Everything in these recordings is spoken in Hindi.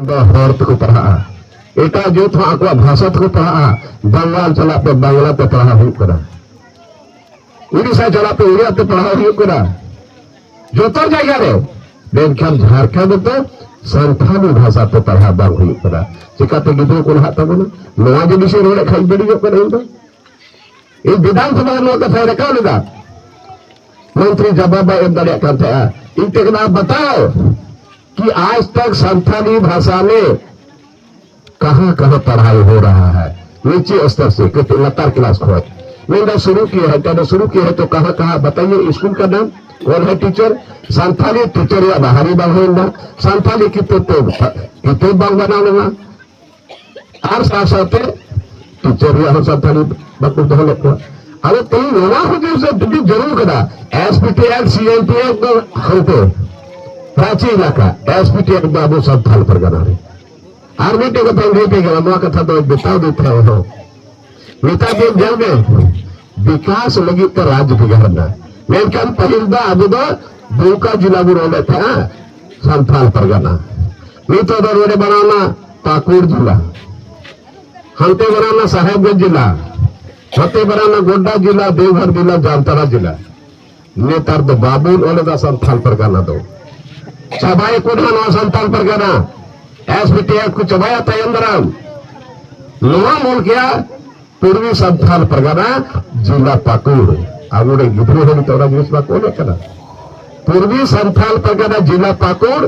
हर तक पढ़ा एटा जो था आको भाषा तक पढ़ा बंगाल चला पे बांग्ला पे पढ़ा हुई करा उड़ीसा चला पे उड़िया पे पढ़ा हुई करा जो तो जाएगा रे बेनखान झारखंड तो संथाली भाषा पे पढ़ा बांग हुई करा चिकाते गिदरो को हाथ तब ना नवा जो विषय रोले खाई बड़ी जो करे तो ये विधानसभा में का फायदा क्या लेगा मंत्री जवाब एम दड़िया करते हैं इतना बताओ कि आज तक संथाली भाषा में कहां कहां पढ़ाई हो रहा है नीचे स्तर से लतार क्लास खोज मैंने शुरू किया है तो शुरू किया है तो कहां कहां बताइए स्कूल का नाम कौन है टीचर संथाली टीचर या बाहरी बांग होना संथाली कितने बांग बना लेना और साथ साथ टीचर या संथाली बांग दो लोग अरे कहीं नवा हो गया उसे जरूर करा एसपीटीएल सीएनटीएल को होते प्राची इलाका एसपीटीएल बाबू संथाल पर गना रहे आर्मी के कथा लेते गया नवा कथा तो बताओ देते हो नेता के जल में विकास लगी तो राज्य बिगड़ना मेनकान पहिलदा अब दो दुमका जिला रोले थे संथाल परगना नीतो दो रोडे बनाना पाकुड़ जिला हंते बनाना साहेबगंज जिला हते बनाना गोड्डा जिला देवघर जिला जामताड़ा जिला नेतार दो बाबू ओले दा संथाल परगना दो चबाई कोढ़ा नवा संथाल परगना एसपीटीएफ को चबाया तयंदराम नवा मोल किया पूर्वी संथाल परगना जिला पाकुड़ आगुड़े गिद्रो होगी तो जिस कौन है पूर्वी संथाल परगना जिला पाकुड़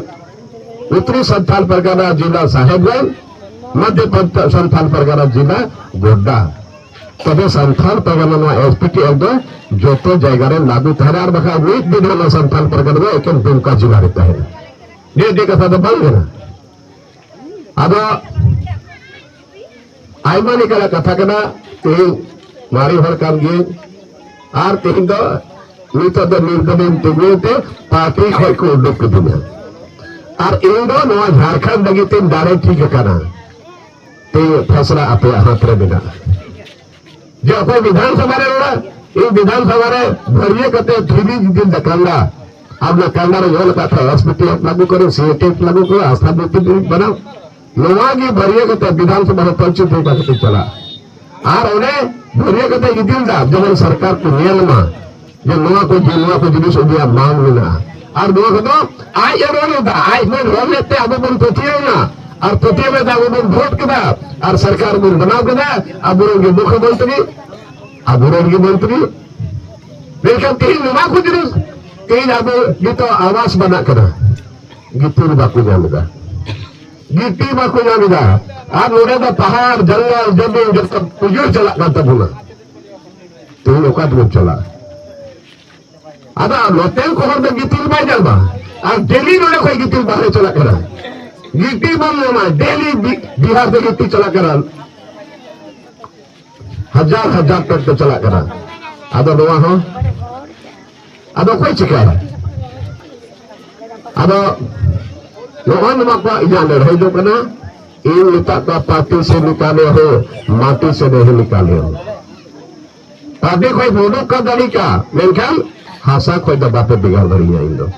उत्तरी संथाल परगना जिला साहेबगंज मध्य संथाल परगना जिला गोड्डा तब संथाल परगना एसपीटीएफ दो जो तो जगह लागू तहरे और बखा वीक विधान संथाल परगना एक दुमका जिला रहता है ये कथा तो बन गया अब आयमा निकला कथा करना तेल मारी हर काम गे और तेल दो नीतो दो निर्दलीय तुगते पार्टी खोई को उड़क दिना और इन दो नवा झारखंड लगी तीन दारे ठीक करना ते फैसला अपने हाथ रे बिना जो अपने विधानसभा रे रोड़ा ये विधानसभा रे भरिए कते थ्री दिन दकांगा अब ना कांगा रे योल का था एसपीटीएफ लागू करो सीएटीएफ लागू करो आस्था व्यक्ति बनाओ नवागी भरिए कते विधानसभा रे पंचायत होगा कते चला और उन्हें भरिए कते इदिन दा जब सरकार को नियम मा जो नवा को जिनिस दिया मांग लेना और नवा को तो आई रोल दा आई में रोल लेते अब बन तोतिए ना और तोतिए में दा वो वोट कदा और सरकार को बनाओ कदा अब उनके मुख्यमंत्री अब उनके मंत्री लेकिन कहीं नवा को जिनिस कहीं अब ये तो आवास बना कदा गितुर बाकू जानेगा गिट्टी बाकू जानेगा आप लोगों का पहाड़ जंगल जमीन जब तक उजड़ चला करता बोला तो लोग का दूर चला अब लोटेल को हम गिट्टी बाई जाना और दिल्ली में कोई गिट्टी बाहर चला करा गिट्टी बम लेना दिल्ली बिहार से गिट्टी चला करा हजार तक तो चला करा अब नवा हो अब कोई चिका है अब नवा नवा का इजाने रहे जो करना इन नेता का पार्टी से निकाले हो माटी से नहीं निकाले हो पार्टी कोई बोलो का गाड़ी का मेनखान हासा कोई दबा पे बिगाड़ रही है इन लोग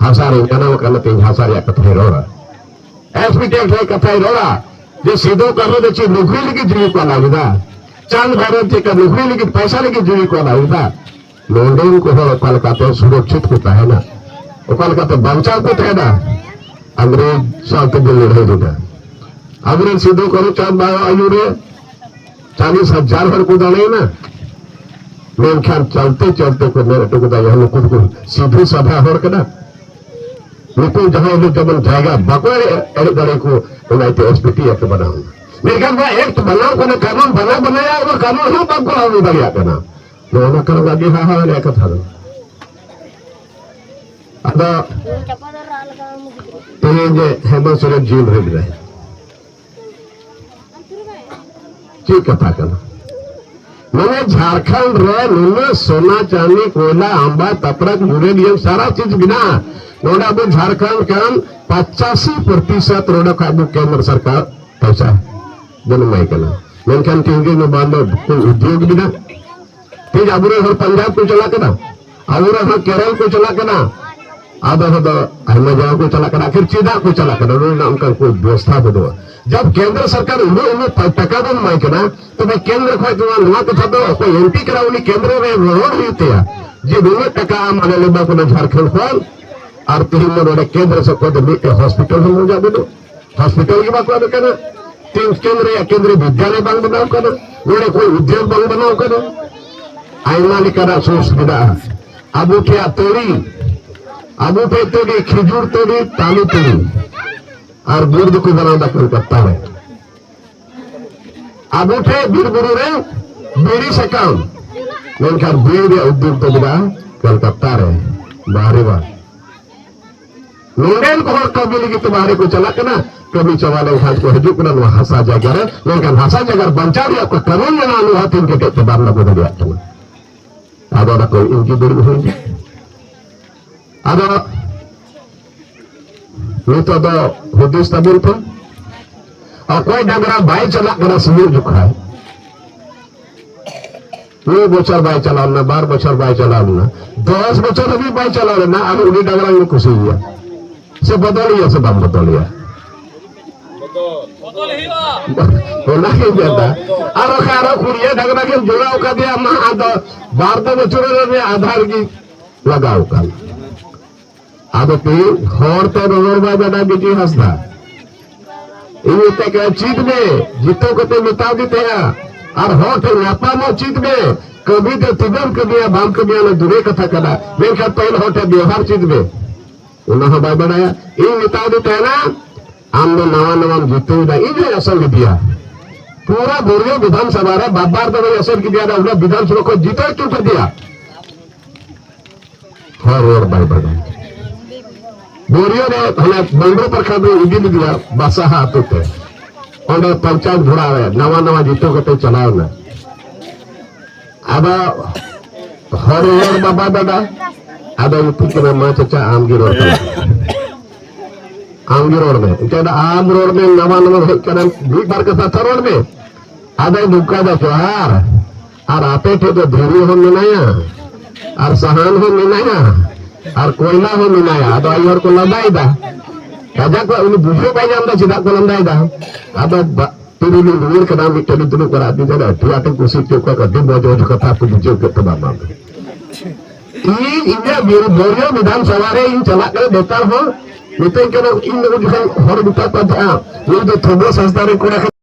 हासा रे कहना वो कहना तीन हासा रे कथे रोड़ा एसपीटीएफ है कथे रोड़ा जो सीधो करो दे ची नौकरी लेके जीवी को लागेगा चांद भारत जी का नौकरी लेके पैसा लेके जीवी को लागेगा लोंडेन को हो कलकत्ता सुरक्षित होता है ना वो कलकत्ता बचाव को है ना अंग्रेज साथ दिल रहे देता अंग्रेज सीधो करो चांद आयु रे 40,000 भर को डाले ना मेन ख्याल चलते चलते को मेरे टुक हम खुद को सीधी सभा हो के ना लेकिन जहां लोग जब जाएगा बकवार अरे गड़े को उन्हें एसपीटीएफ बनाऊंगा मेरे ख्याल में एक बनाओ को कानून बनाया और कानून हम आपको हम बढ़िया करना दोनों कर लगे हाँ रे कथा अब तो ये हेमंत सोरेन जेल रह रहे की कथा करना मैंने झारखंड रे नुना सोना चांदी कोयला आंबा तपरक यूरेनियम सारा चीज बिना नोड़ा अब झारखंड का 85% रोड का केंद्र सरकार पैसा जनमाई करना मेनखान केंद्रीय में बांधो कोई उद्योग बिना तेज अब पंजाब को चला करना अब केरल को चला करना आधा जगह को चला आखिर चेदा को चला उनका कोई व्यवस्था बदो जब केंद्र सरकार उन्हें टका बन माई करना तो भाई केंद्र कथा तो एमपी करा उन्हीं केंद्र में रोड होते जे उन्हें टका माने लेबा को झारखंड खोल और तीन केंद्र से मिट्टे हॉस्पिटल हो जाबे हॉस्पिटल की बात करना तीन केंद्र या केंद्रीय विद्यालय बांग बनाव करना नोड़े कोई उद्योग बांग बनाव करना आयमा लेकर सुविधा अबू के तोड़ी अबू पे तोड़ी खिजूर तोड़ी ताली तोड़ी और बुर्द को बनाना कलकत्ता में अबू थे बीर बुरु रे बीड़ी सकाम मेनखान बीड़ी उद्योग तो बिना कलकत्ता रे बाहरी बार नोडेल को कभी लगी तो बाहरी को चला करना कभी चवाले उठाज को हजू करना वह हंसा जगह रे मेनखान हंसा जगह बंचा दिया को करोन में नानू हाथ इनके टेक बार लगो दिया था अब ना कोई इनकी बड़ी हुई अब नितो दो हुदिस तबिल थे और कोई डगरा बाई चला करना सिमिर जुखाए ये बचर बाई चलाना 12 बचर बाई चलाना 10 बचर अभी बाई चला ना अब उन्हीं डगरा में खुशी हुआ से बदलिया से बाम बदलिया होना ही जाता और खारा कुड़िया डगरा के जोड़ा उका दिया मां आधा 12 बचर में आधार की लगाओ कल अब हर तो रोड बाय बेटा बेटी हंसदा इन चीत में जीतो को मिटा देते हैं और हट नापा मो चीत में कभी तो तिगम कबिया बाम कबिया ने दूरे कथा करा मेनखान पहले हट व्यवहार चीत में उन्हें बाय बनाया इन मिटा देते हैं ना आमने नवा नवा जीतो इन असर दिया पूरा बोरियो विधानसभा रे बार तो असर की दिया उन्हें विधानसभा को जीतो क्यों कर दिया हर रोड बाय बनाया बोरियो ने बंडो पर खबर इदिल दिया बासा हाथ होते और पंचायत घुड़ा नवा नवा जीतो को चलाओ ना अब हर रोड बाबा दादा अब यूपी के माँ चाचा आमगी रोड में आम रोड में नवा नवा भीड़ बार के साथ रोड में अब दुका दा त्योहार और आते थे तो धीरे हो मिलाया और सहान हो मिलाया और कोयला हो मिलाया तो आई और को लंदाई दा राजा को उन्हें बुझे पाई जाम दा चिदा को लंदाई दा अब तुरी ने दूर का नाम मिटली तुनु करा दी जरा ठुआटे कुसी के को का दिन बजो जो कथा को बुझे के तबा मां ई इंडिया बोरियो विधानसभा रे इन चला कर देता हो निते के इन लोग हर बुता पता ये तो थोबो संस्था रे कोड़ा